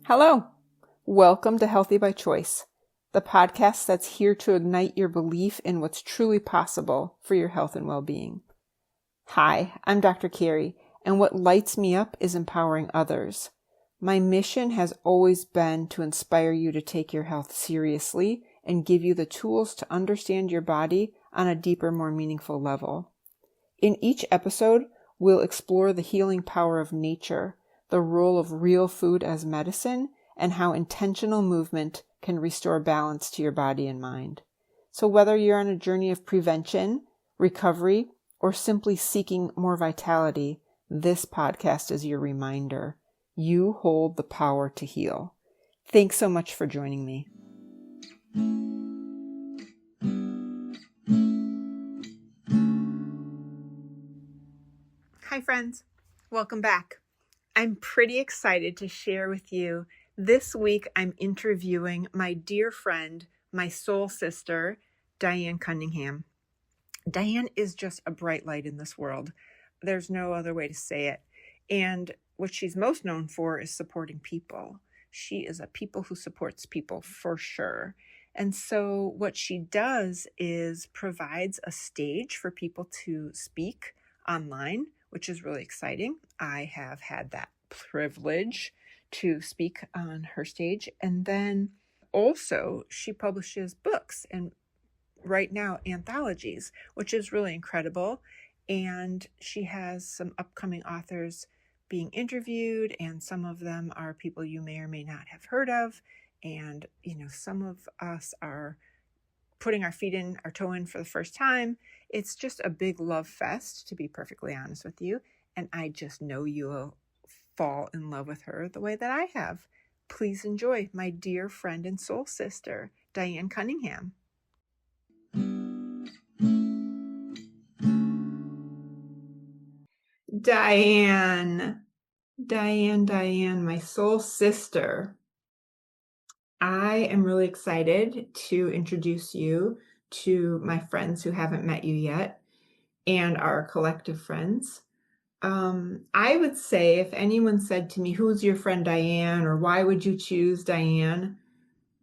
Hello. Welcome to Healthy by Choice, the podcast that's here to ignite your belief in what's truly possible for your health and well-being. Hi, I'm Dr. Kerry, and what lights me up is empowering others. My mission has always been to inspire you to take your health seriously and give you the tools to understand your body on a deeper, more meaningful level. In each episode, we'll explore the healing power of nature, the role of real food as medicine, and how intentional movement can restore balance to your body and mind. So whether you're on a journey of prevention, recovery, or simply seeking more vitality, this podcast is your reminder. You hold the power to heal. Thanks so much for joining me. Hi friends, welcome back. I'm pretty excited to share with you. This week I'm interviewing my dear friend, my soul sister, Dianne Cunningham. Dianne is just a bright light in this world. There's no other way to say it. And what she's most known for is supporting people. She is a people who supports people for sure. And so what she does is provides a stage for people to speak online, which is really exciting. I have had that privilege to speak on her stage. And then also she publishes books and right now anthologies, which is really incredible. And she has some upcoming authors being interviewed, and some of them are people you may or may not have heard of. And, some of us are putting our toe in for the first time. It's just a big love fest, to be perfectly honest with you. And I just know you'll fall in love with her the way that I have. Please enjoy my dear friend and soul sister, Dianne Cunningham. Dianne, my soul sister. I am really excited to introduce you to my friends who haven't met you yet and our collective friends. I would say if anyone said to me, who's your friend Dianne, or why would you choose Dianne?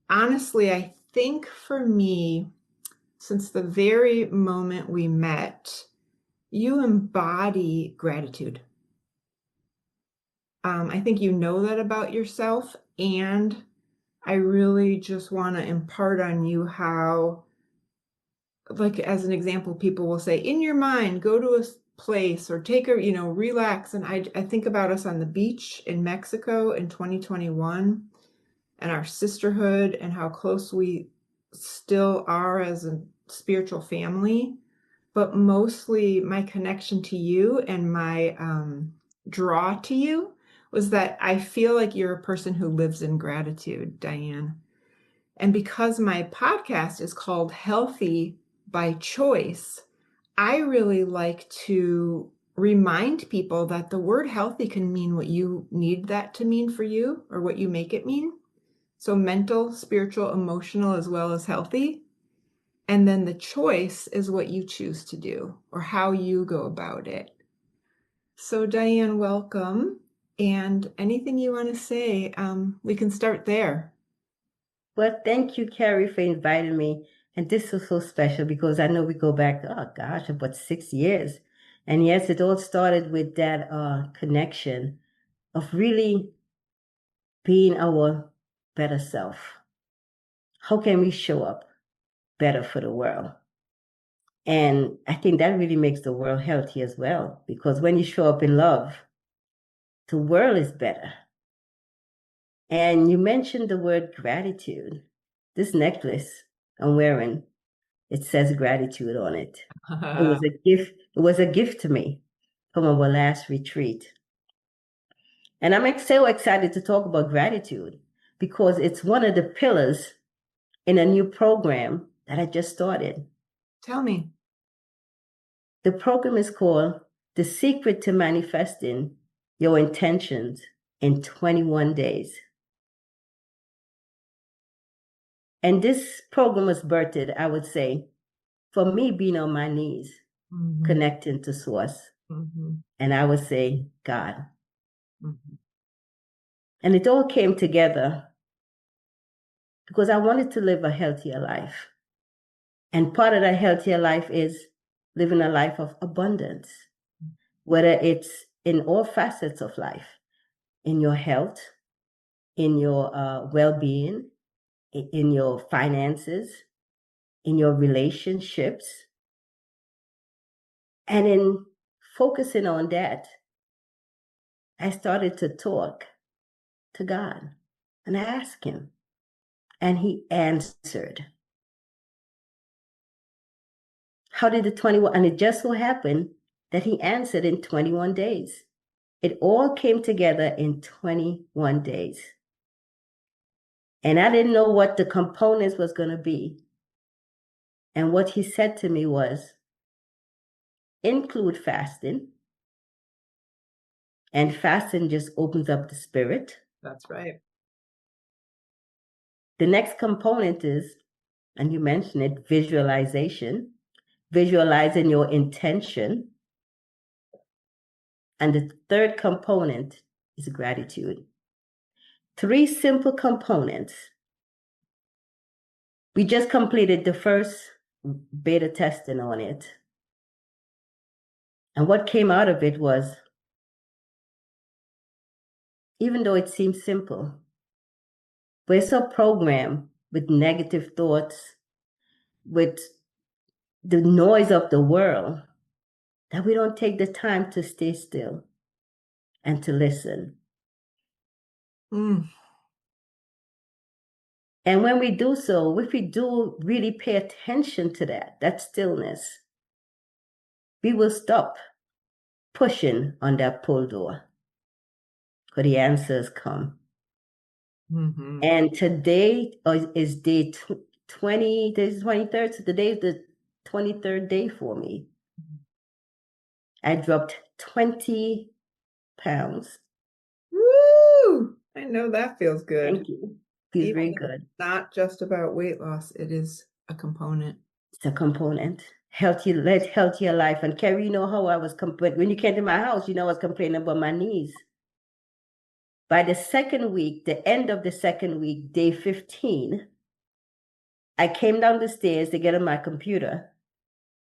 Honestly, I think for me, since the very moment we met, you embody gratitude. I think you know that about yourself, and I really just want to impart on you how, like as an example, people will say, in your mind, go to a place or take relax. And I think about us on the beach in Mexico in 2021 and our sisterhood and how close we still are as a spiritual family. But mostly my connection to you and my draw to you was that I feel like you're a person who lives in gratitude, Dianne. And because my podcast is called Healthy by Choice, I really like to remind people that the word healthy can mean what you need that to mean for you or what you make it mean. So mental, spiritual, emotional, as well as healthy. And then the choice is what you choose to do or how you go about it. So Dianne, welcome. And anything you want to say, we can start there. Well, thank you, Kerry, for inviting me. And this is so special because I know we go back, about 6 years. And yes, it all started with that connection of really being our better self. How can we show up better for the world? And I think that really makes the world healthy as well, because when you show up in love, the world is better. And you mentioned the word gratitude. This necklace I'm wearing, it says gratitude on it. It was a gift. It was a gift to me from our last retreat. And I'm so excited to talk about gratitude because it's one of the pillars in a new program that I just started. Tell me. The program is called The Secret to Manifesting Your Intentions in 21 Days. And this program was birthed, I would say, for me being on my knees, connecting to Source. And I would say, God. And it all came together because I wanted to live a healthier life. And part of that healthier life is living a life of abundance, whether it's in all facets of life, in your health, in your well-being, in your finances, in your relationships. And in focusing on that, I started to talk to God and I asked him, and he answered. How did the 21? And it just so happened that he answered in 21 days. It all came together in 21 days. And I didn't know what the components was going to be. And what he said to me was, include fasting. And fasting just opens up the spirit. That's right. The next component is, and you mentioned it, visualization. Visualizing your intention. And the third component is gratitude. 3 simple components. We just completed the first beta testing on it. And what came out of it was, even though it seems simple, we're so programmed with negative thoughts, with the noise of the world, that we don't take the time to stay still and to listen. Mm. And when we do so, if we do really pay attention to that stillness, we will stop pushing on that pull door, because the answers come. Mm-hmm. And today is day 20, this is 23rd, so today is the 23rd day for me. I dropped 20 pounds. Woo! I know that feels good. Thank you. Feels very good. It's not just about weight loss, it is a component. It's a component. Healthier life. And Kerry, you know how I was complaining. When you came to my house, you know I was complaining about my knees. By the second week, the end of the second week, day 15, I came down the stairs to get on my computer,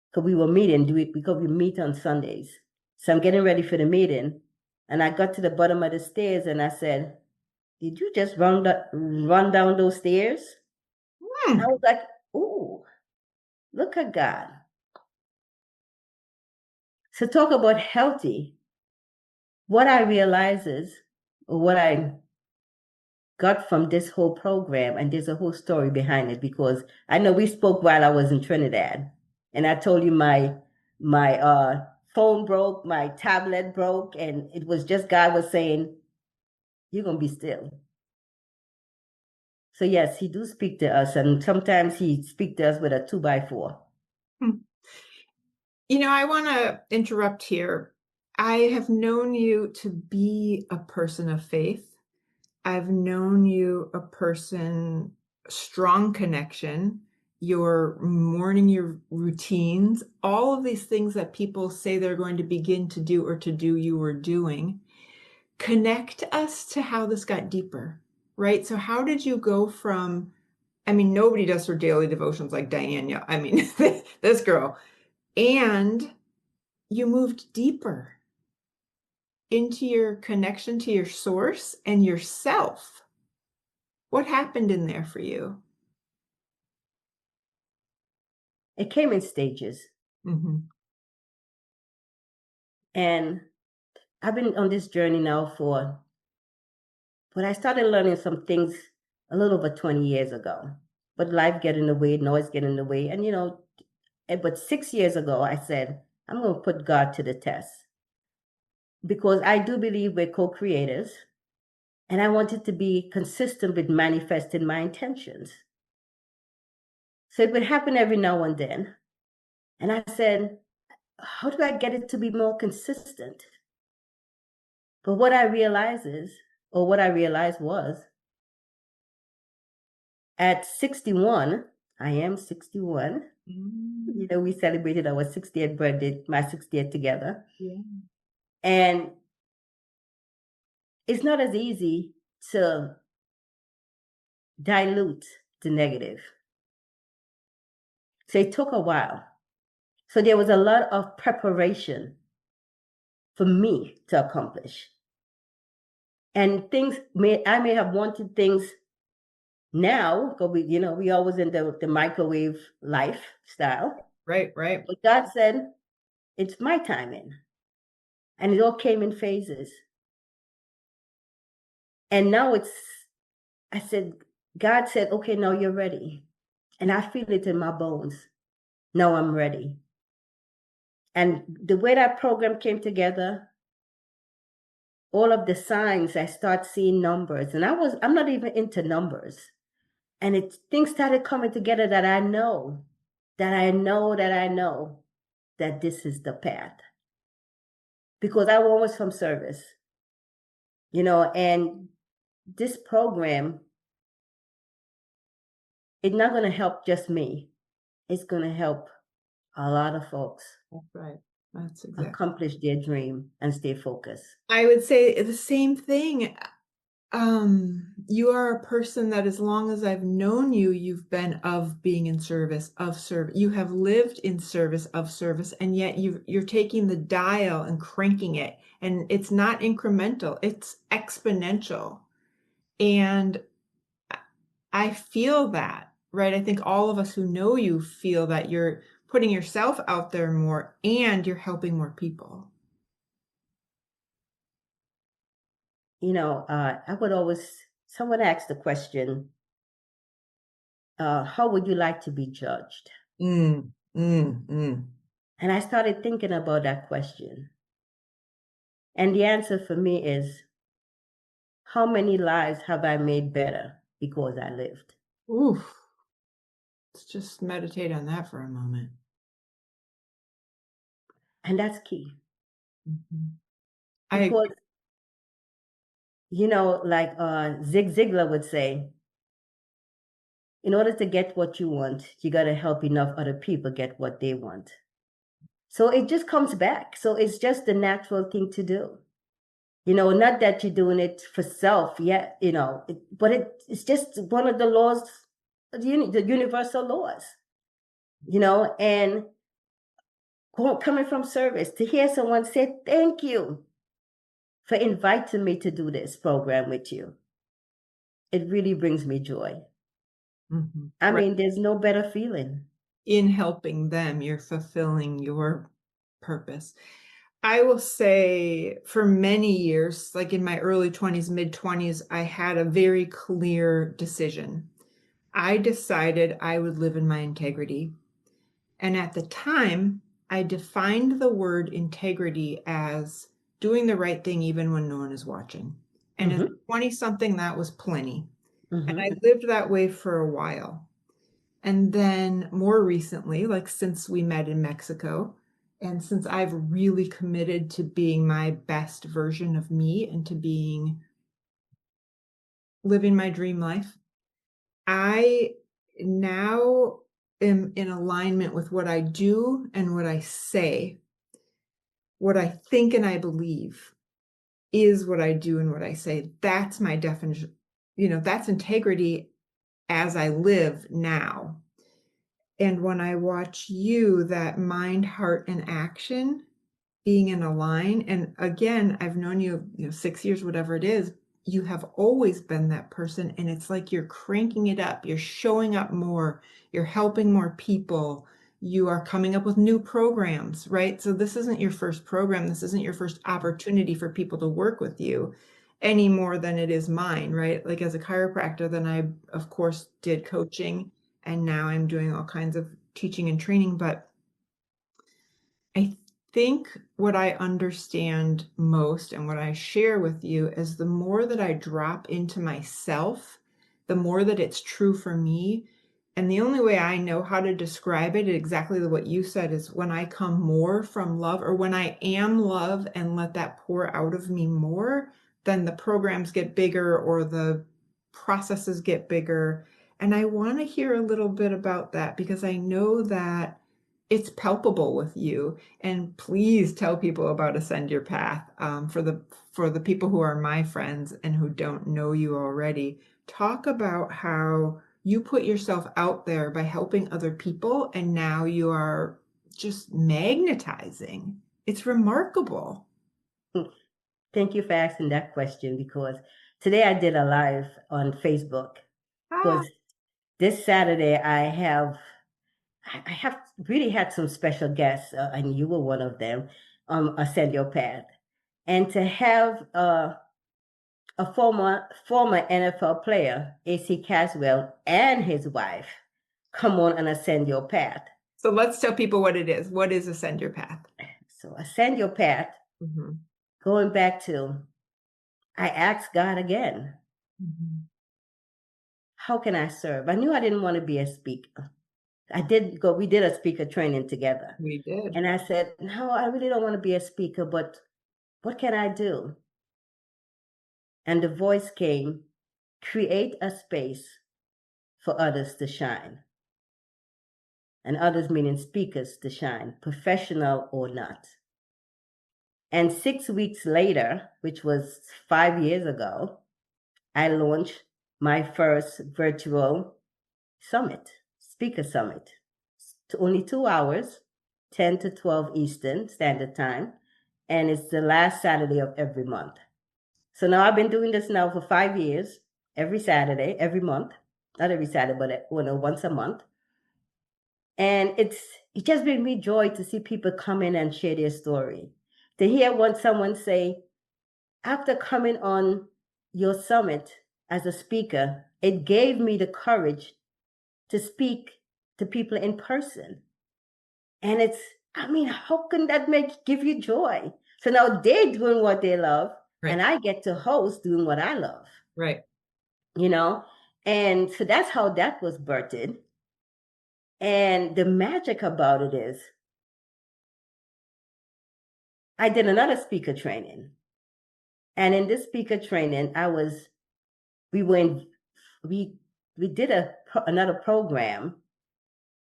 because we were meeting, because we meet on Sundays. So I'm getting ready for the meeting, and I got to the bottom of the stairs, and I said, did you just run down those stairs? I was like, ooh, look at God. So talk about healthy. What I realize is, or what I got from this whole program, and there's a whole story behind it, because I know we spoke while I was in Trinidad, and I told you my phone broke, my tablet broke, and it was just God was saying, you're going to be still. So yes, he do speak to us, and sometimes he speak to us with a 2x4. You know, I want to interrupt here. I have known you to be a person of faith. I've known you a person, strong connection, your morning, your routines, all of these things that people say they're going to begin to do or to do, you were doing. Connect us to how this got deeper, right? So how did you go from, I mean, nobody does her daily devotions like Dianne. I mean, this girl. And you moved deeper into your connection to your source and yourself. What happened in there for you? It came in stages. Mm-hmm. And I've been on this journey now but I started learning some things a little over 20 years ago. But life get in the way, noise get in the way. And, but 6 years ago, I said, I'm going to put God to the test. Because I do believe we're co-creators. And I wanted to be consistent with manifesting my intentions. So it would happen every now and then. And I said, how do I get it to be more consistent? But what I realized was, at 61, I am 61. Mm-hmm. We celebrated our 60th birthday, my 60th together. Yeah. And it's not as easy to dilute the negative. So it took a while. So there was a lot of preparation for me to accomplish. And I may have wanted things now, because we always in the microwave lifestyle. Right. But God said, it's my timing. And it all came in phases. And now God said, okay, now you're ready. And I feel it in my bones. Now I'm ready. And the way that program came together, all of the signs, I start seeing numbers. And I'm not even into numbers. And things started coming together that I know that this is the path. Because I was from service, and this program, it's not going to help just me. It's going to help a lot of folks. That's right. That's exactly. Accomplish their dream and stay focused. I would say the same thing. You are a person that, as long as I've known you, you've been of being in service, of service. You have lived in service, of service, and yet you're taking the dial and cranking it, and it's not incremental, it's exponential. And I feel that, right? I think all of us who know you feel that you're putting yourself out there more and you're helping more people. Someone asked the question, how would you like to be judged? And I started thinking about that question. And the answer for me is, how many lives have I made better because I lived? Oof. Let's just meditate on that for a moment. And that's key. Mm-hmm. Because, like Zig Ziglar would say, in order to get what you want, you got to help enough other people get what they want. So it just comes back. So it's just the natural thing to do. Not that you're doing it for self yet, but it's just one of the laws, the universal laws, and coming from service, to hear someone say, thank you for inviting me to do this program with you. It really brings me joy. Mm-hmm. I mean, there's no better feeling. In helping them, you're fulfilling your purpose. I will say, for many years, like in my early 20s, mid 20s, I had a very clear decision. I decided I would live in my integrity. And at the time, I defined the word integrity as doing the right thing even when no one is watching. And as a 20-something, that was plenty. And I lived that way for a while. And then more recently, like since we met in Mexico, and since I've really committed to being my best version of me and to living my dream life, I now am in alignment with what I do and what I say. What I think and I believe is what I do and what I say. That's my definition. That's integrity as I live now. And when I watch you, that mind, heart, and action being in a line, and again, I've known you, 6 years, whatever it is, you have always been that person. And it's like you're cranking it up. You're showing up more. You're helping more people. You are coming up with new programs, right? So this isn't your first program. This isn't your first opportunity for people to work with you any more than it is mine, right? Like as a chiropractor, then I, of course, did coaching. And now I'm doing all kinds of teaching and training. But I think what I understand most and what I share with you is the more that I drop into myself, the more that it's true for me. And the only way I know how to describe it, exactly what you said, is when I come more from love, or when I am love and let that pour out of me more, then the programs get bigger or the processes get bigger. And I want to hear a little bit about that, because I know that it's palpable with you. And please tell people about Ascend Your Path. For the people who are my friends and who don't know you already, talk about how you put yourself out there by helping other people, and now you are just magnetizing. It's remarkable. Thank you for asking that question because today I did a live on Facebook Ah, because this Saturday I have really had some special guests, and you were one of them, Ascend Your Path. And to have a former NFL player, AC Caswell, and his wife come on and Ascend Your Path. so let's tell people what it is. What is Ascend Your Path? So Ascend Your Path, Mm-hmm. going back to, I asked God again, Mm-hmm. how can I serve? I knew I didn't want to be a speaker. We did a speaker training together. We did. And I said, no, I really don't want to be a speaker, but what can I do? And the voice came, create a space for others to shine. And others meaning speakers to shine, professional or not. And 6 weeks later, which was 5 years ago, I launched my first virtual summit, speaker summit. It's only 2 hours, 10 to 12 Eastern Standard Time, and it's the last Saturday of every month. So now I've been doing this now for 5 years, every Saturday, every month. Not every Saturday, but once a month. And it just brings me joy to see people come in and share their story. To hear someone say, after coming on your summit as a speaker, it gave me the courage to speak to people in person. And how can that give you joy? So now they're doing what they love, Right. and I get to host doing what I love. Right. You know? And so that's how that was birthed. And the magic about it is I did another speaker training. And in this speaker training, we did another program,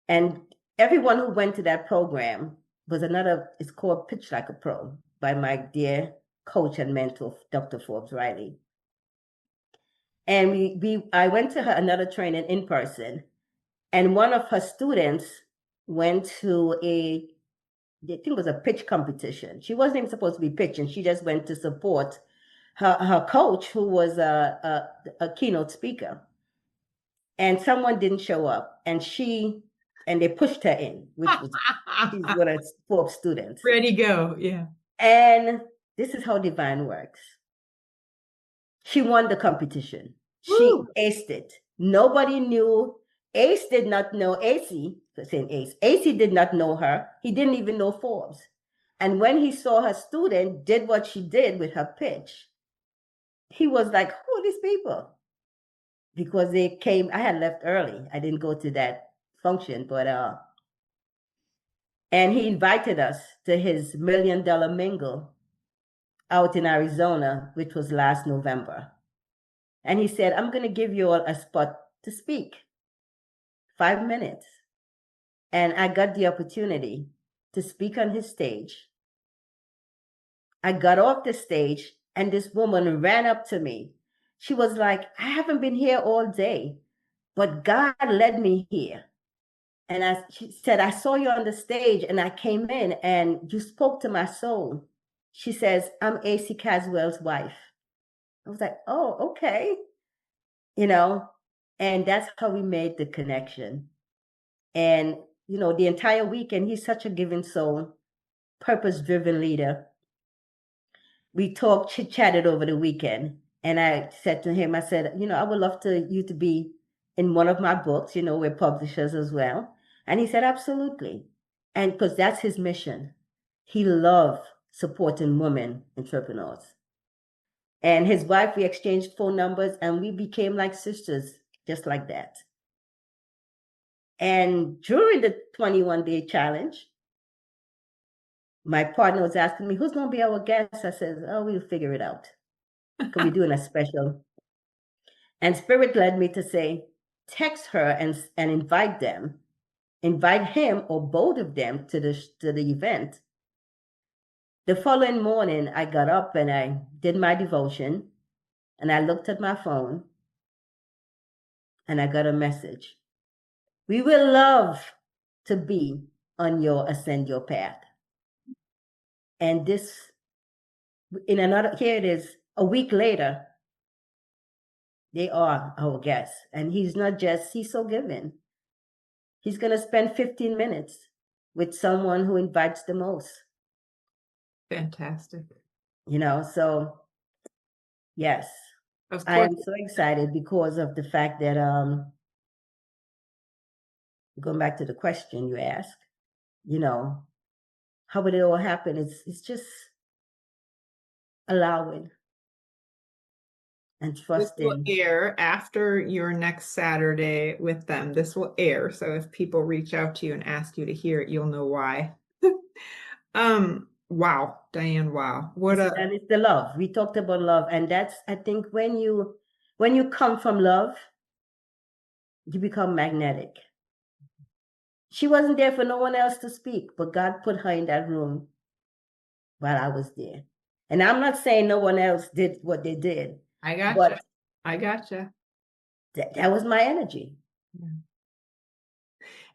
and everyone who went to that program it's called Pitch Like a Pro by my dear coach and mentor, Dr. Forbes Riley. And I went to another training in person, and one of her students went to I think it was a pitch competition. She wasn't even supposed to be pitching. She just went to support her coach, who was a keynote speaker. And someone didn't show up, and they pushed her in, which was she's one of Forbes students. Ready, go. Yeah. And this is how divine works. She won the competition. She aced it. Nobody knew. Ace did not know AC, saying Ace. AC did not know her. He didn't even know Forbes. And when he saw her student did what she did with her pitch, he was like, who are these people? Because they came, I had left early. I didn't go to that function, and he invited us to his $1 million mingle out in Arizona, which was last November. And he said, I'm going to give you all a spot to speak, 5 minutes. And I got the opportunity to speak on his stage. I got off the stage, and this woman ran up to me. She was like, I haven't been here all day, but God led me here. And she said, I saw you on the stage and I came in and you spoke to my soul. She says, I'm AC Caswell's wife. I was like, oh, okay. And that's how we made the connection. And, the entire weekend, he's such a giving soul, purpose-driven leader. We talked, chit-chatted over the weekend. And I said to him, I said, I would love you to be in one of my books. We're publishers as well. And he said, absolutely. And because that's his mission. He loved supporting women entrepreneurs. And his wife, we exchanged phone numbers and we became like sisters, just like that. And during the 21-day challenge, my partner was asking me, who's going to be our guest? I said, oh, we'll figure it out. Because we're doing a special. And Spirit led me to say, text her and invite them invite him or both of them to the event. The following morning, I got up and I did my devotion, and I looked at my phone, and I got a message. We will love to be on your ascend your path. And this, in another, here it is, a week later, they are our guests. And he's not just, he's so giving. He's going to spend 15 minutes with someone who invites the most. Fantastic. So yes, Of I course. am so excited because of the fact that, going back to the question you asked, how would it all happen? It's just allowing and This will trusting. air after your next Saturday with them. This will air. So if people reach out to you and ask you to hear it, you'll know why. Wow, Dianne, wow. And it's the love. We talked about love, and that's, I think, when you come from love, you become magnetic. She wasn't there for no one else to speak, but God put her in that room while I was there. And I'm not saying no one else did what they did. I gotcha. But I gotcha. That was my energy. Yeah.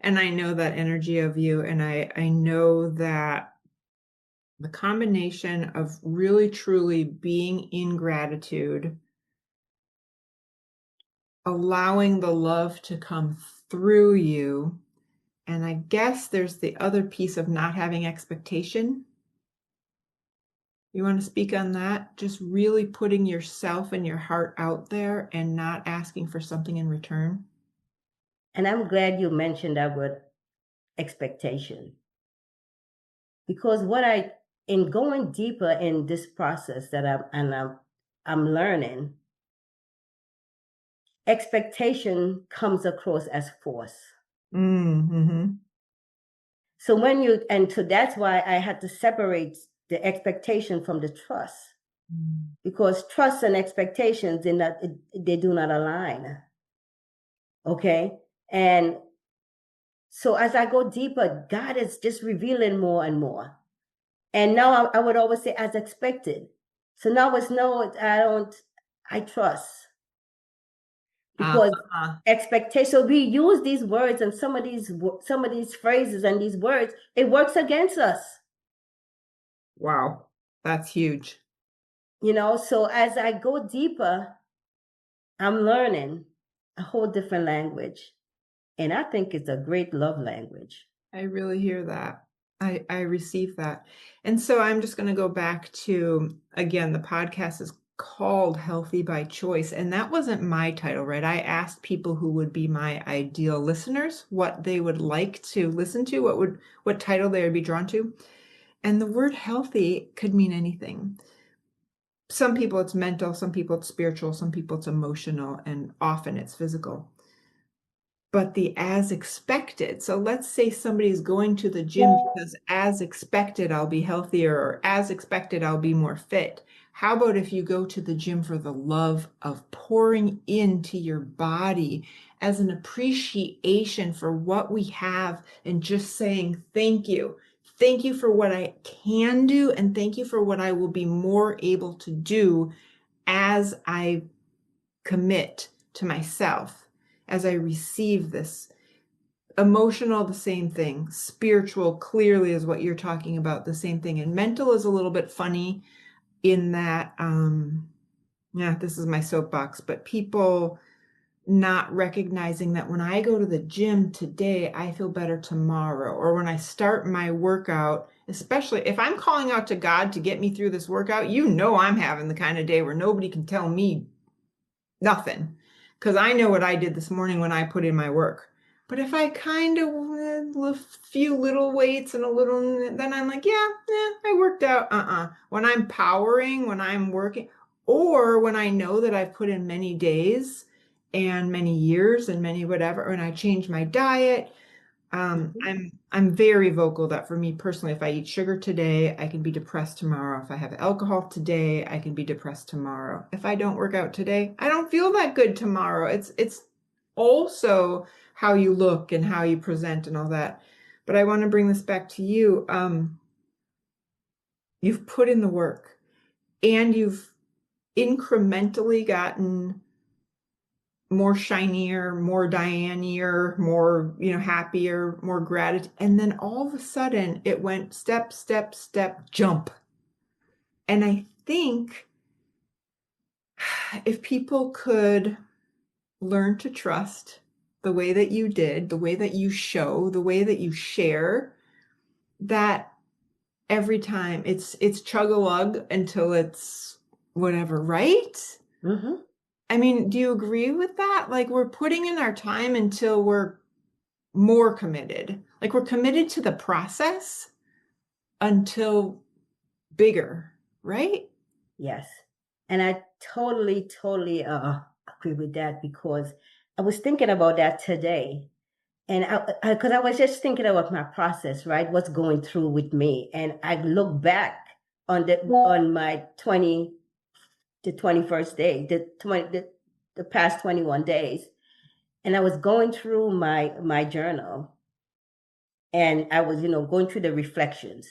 And I know that energy of you, and I know that the combination of really truly being in gratitude, allowing the love to come through you, and I guess there's the other piece of not having expectation. You want to speak on that? Just really putting yourself and your heart out there and not asking for something in return. And I'm glad you mentioned that word expectation. Because in going deeper in this process that I'm learning, expectation comes across as force. Mm-hmm. So that's why I had to separate the expectation from the trust, because trust and expectations they do not align. Okay, and so as I go deeper, God is just revealing more and more. And now I would always say as expected. So now it's no, I trust. Because expectation, so we use these words and some of these phrases and these words, it works against us. Wow, that's huge. So as I go deeper, I'm learning a whole different language. And I think it's a great love language. I really hear that. I receive that. And so I'm just going to go back to, again, the podcast is called Healthy by Choice. And that wasn't my title, right? I asked people who would be my ideal listeners, what they would like to listen to, what title they would be drawn to. And the word healthy could mean anything. Some people it's mental, some people it's spiritual, some people it's emotional, and often it's physical. But the as expected. So let's say somebody's going to the gym because as expected, I'll be healthier, or as expected, I'll be more fit. How about if you go to the gym for the love of pouring into your body as an appreciation for what we have and just saying thank you. Thank you for what I can do, and thank you for what I will be more able to do as I commit to myself, as I receive this. Emotional, the same thing. Spiritual, clearly, is what you're talking about, the same thing. And mental is a little bit funny in that, this is my soapbox, but people not recognizing that when I go to the gym today, I feel better tomorrow. Or when I start my workout, especially if I'm calling out to God to get me through this workout, I'm having the kind of day where nobody can tell me nothing, because I know what I did this morning when I put in my work. But if I kind of a few little weights and a little, then I'm like, I worked out. When I'm powering, when I'm working, or when I know that I've put in many days and many years and many whatever, and I change my diet, I'm very vocal that for me personally, if I eat sugar today, I can be depressed tomorrow. If I have alcohol today, I can be depressed tomorrow. If I don't work out today, I don't feel that good tomorrow. It's also how you look and how you present and all that. But I want to bring this back to you. You've put in the work and you've incrementally gotten more shinier, more Dianne-ier, more, happier, more gratitude. And then all of a sudden it went step, step, step, jump. And I think if people could learn to trust the way that you did, the way that you show, the way that you share, that every time it's chug-a-lug until it's whatever, right? Mm-hmm. I mean, do you agree with that? Like, we're putting in our time until we're more committed. Like, we're committed to the process until bigger, right? Yes. And I totally, totally agree with that, because I was thinking about that today. And because I was just thinking about my process, right? What's going through with me. And I look back on my 21st day, the past 21 days. And I was going through my journal, and I was, going through the reflections.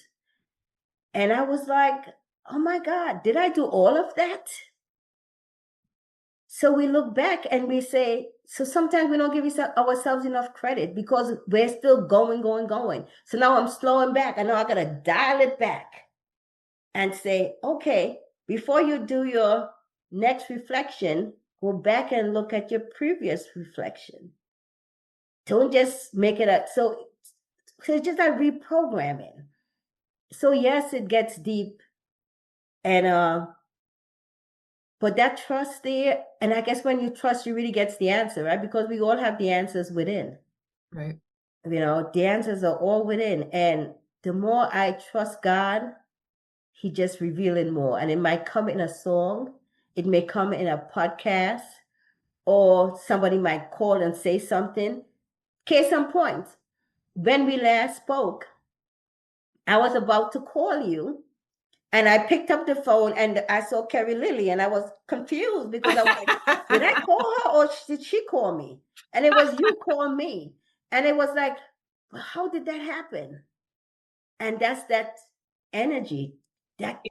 And I was like, oh my God, did I do all of that? So we look back and we say, so sometimes we don't give ourselves enough credit because we're still going, going, going. So now I'm slowing back. I know I got to dial it back and say, okay, before you do your next reflection, go back and look at your previous reflection. Don't just make it up. So it's just like reprogramming. So yes, it gets deep, and but that trust there, and I guess when you trust, you really gets the answer, right? Because we all have the answers within. Right. The answers are all within. And the more I trust God, He just revealing more. And it might come in a song, it may come in a podcast, or somebody might call and say something. Case in point, when we last spoke, I was about to call you. And I picked up the phone and I saw Kerry Lilly, and I was confused because I was like, did I call her or did she call me? And it was you call me. And it was like, well, how did that happen? And that's that energy.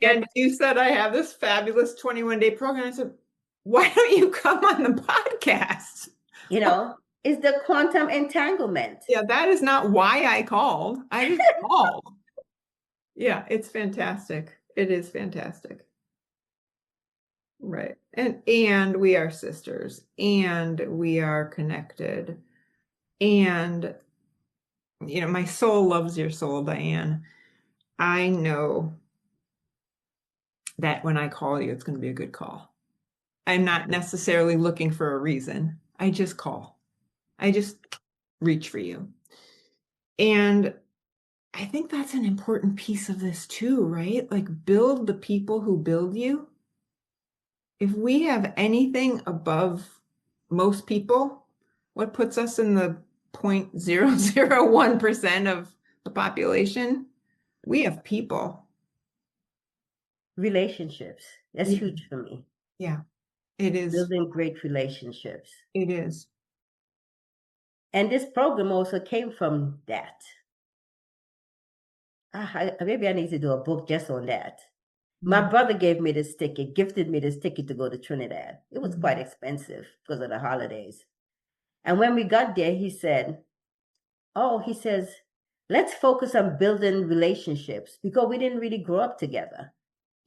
And you said I have this fabulous 21-day program. I said, why don't you come on the podcast? Is the quantum entanglement. Yeah, that is not why I called. I just called. Yeah, it's fantastic. It is fantastic. Right. And we are sisters, and we are connected. And my soul loves your soul, Dianne. I know that when I call you, it's going to be a good call. I'm not necessarily looking for a reason. I just call. I just reach for you. And I think that's an important piece of this too, right? Like, build the people who build you. If we have anything above most people, what puts us in the 0.001% of the population? We have people. Relationships. That's Yeah. huge for me. Yeah, it is. Building great relationships. It is. And this program also came from that. Maybe I need to do a book just on that. My brother gave me this ticket, gifted me this ticket to go to Trinidad. It was quite expensive because of the holidays. And when we got there, he said, he says, let's focus on building relationships, because we didn't really grow up together.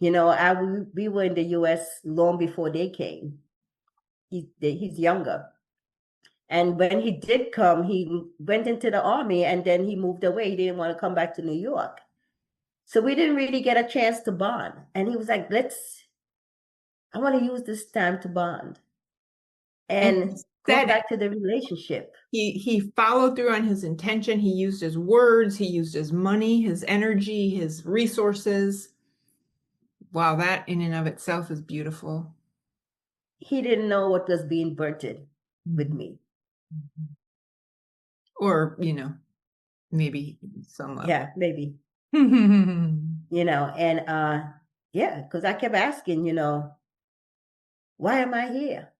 We were in the U.S. long before they came. He's younger. And when he did come, he went into the army and then he moved away. He didn't want to come back to New York. So we didn't really get a chance to bond. And he was like, I want to use this time to bond and go back to the relationship. He followed through on his intention. He used his words, he used his money, his energy, his resources. Wow, that in and of itself is beautiful. He didn't know what was being birthed with me. Or, maybe some level. Yeah, maybe. Because I kept asking, why am I here?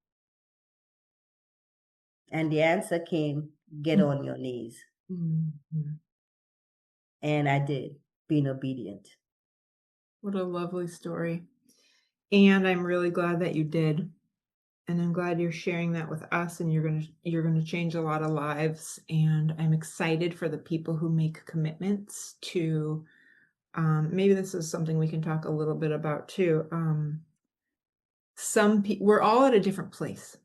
And the answer came get on your knees. Mhm. And I did, being obedient. What a lovely story. And I'm really glad that you did. And I'm glad you're sharing that with us, and you're going to change a lot of lives. And I'm excited for the people who make commitments to maybe this is something we can talk a little bit about too. We're all at a different place.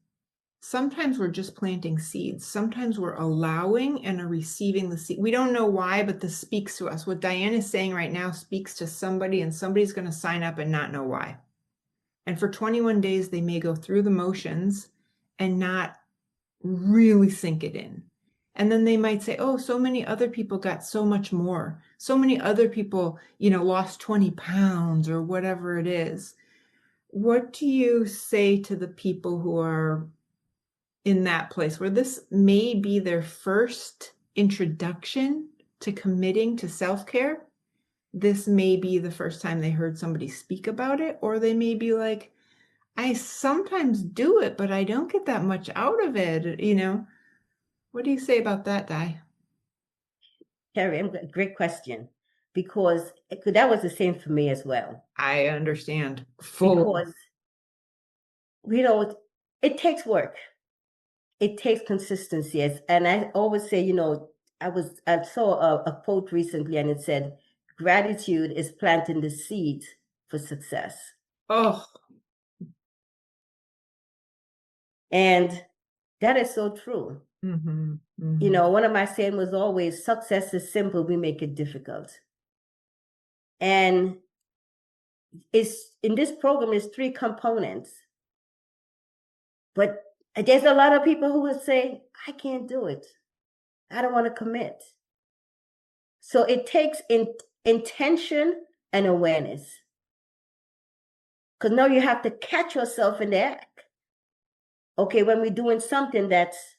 Sometimes we're just planting seeds. Sometimes we're allowing and are receiving the seed. We don't know why, but this speaks to us. What Dianne is saying right now speaks to somebody, and somebody's going to sign up and not know why. And for 21 days, they may go through the motions and not really sink it in. And then they might say, oh, so many other people got so much more. So many other people, lost 20 pounds or whatever it is. What do you say to the people who are in that place where this may be their first introduction to committing to self-care? This may be the first time they heard somebody speak about it, or they may be like, I sometimes do it, but I don't get that much out of it. What do you say about that, Di? Kerry, great question. Because that was the same for me as well. I understand fully. Because, it takes work. It takes consistency. And I always say, I saw a quote recently, and it said, gratitude is planting the seeds for success. Oh, And that is so true. One of my saying was always, success is simple, we make it difficult. And in this program is 3 components. But there's a lot of people who would say, I can't do it. I don't want to commit. So it takes intention and awareness. Because now you have to catch yourself in the act. Okay, when we're doing something that's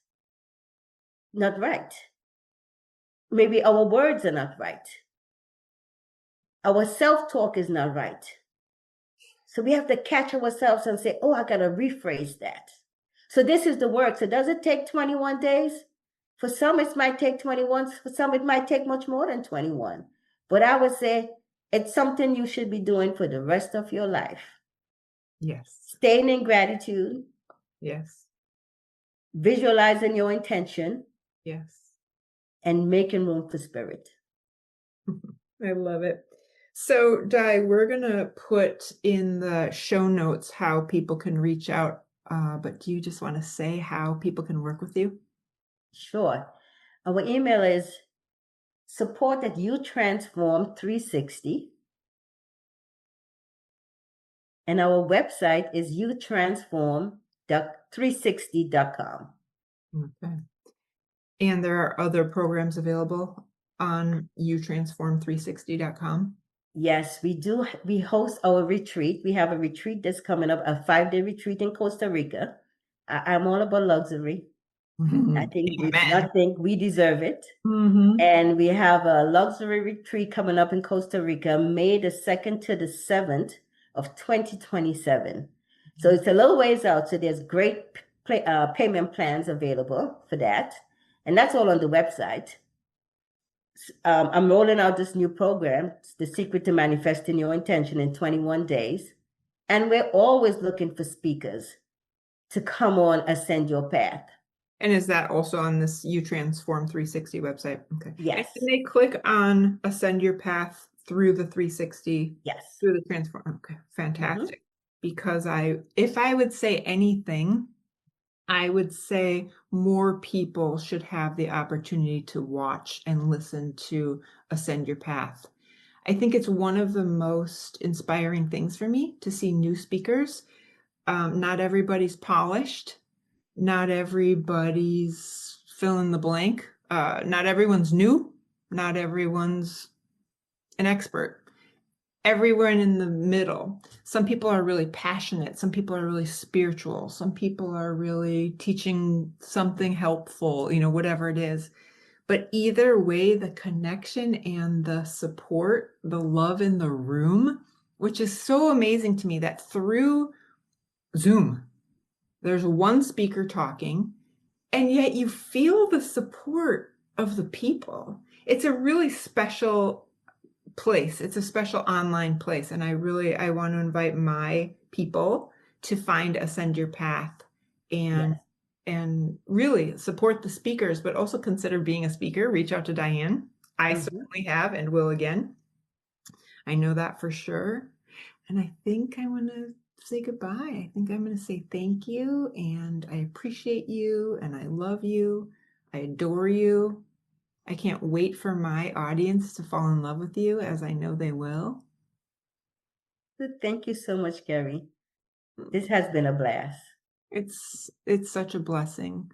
not right. Maybe our words are not right. Our self-talk is not right. So we have to catch ourselves and say, oh, I got to rephrase that. So this is the work. So does it take 21 days? For some, it might take 21. For some, it might take much more than 21. But I would say it's something you should be doing for the rest of your life. yes. Staying in gratitude. Yes. Visualizing your intention. Yes. And making room for spirit. I love it. So, Di, we're going to put in the show notes how people can reach out. But do you just want to say how people can work with you? Sure. Our email is support@youtransform360. And our website is youtransform360.com. Okay. And there are other programs available on youtransform360.com? Yes, we do. We host our retreat. We have a retreat that's coming up, a 5-day retreat in Costa Rica. I'm all about luxury. I think we deserve it. And we have a luxury retreat coming up in Costa Rica, May the 2nd to the 7th of 2027. So it's a little ways out. So there's great payment plans available for that. And that's all on the website. I'm rolling out this new program, The Secret to Manifesting Your Intention in 21 Days. And we're always looking for speakers to come on Ascend Your Path. And is that also on this You Transform 360 website? Okay. Yes. And they click on Ascend Your Path through the 360? Yes. Through the Transform. Okay, fantastic. Because if I would say anything, I would say more people should have the opportunity to watch and listen to Ascend Your Path. I think it's one of the most inspiring things for me to see new speakers. Not everybody's polished. Not everybody's fill in the blank. Not everyone's new. Not everyone's an expert. Everyone in the middle. Some people are really passionate. Some people are really spiritual. Some people are really teaching something helpful, whatever it is. But either way, the connection and the support, the love in the room, which is so amazing to me that through Zoom, there's one speaker talking and yet you feel the support of the people. It's a really special place. It's a special online place. And I want to invite my people to find Ascend Your Path and Yes. really support the speakers, but also consider being a speaker. Reach out to Dianne. I Hmm. certainly have and will again. I know that for sure. And I think I want to say goodbye. I think I'm going to say thank you, and I appreciate you, and I love you. I adore you. I can't wait for my audience to fall in love with you, as I know they will. Good. Thank you so much, Kerry. This has been a blast. It's such a blessing.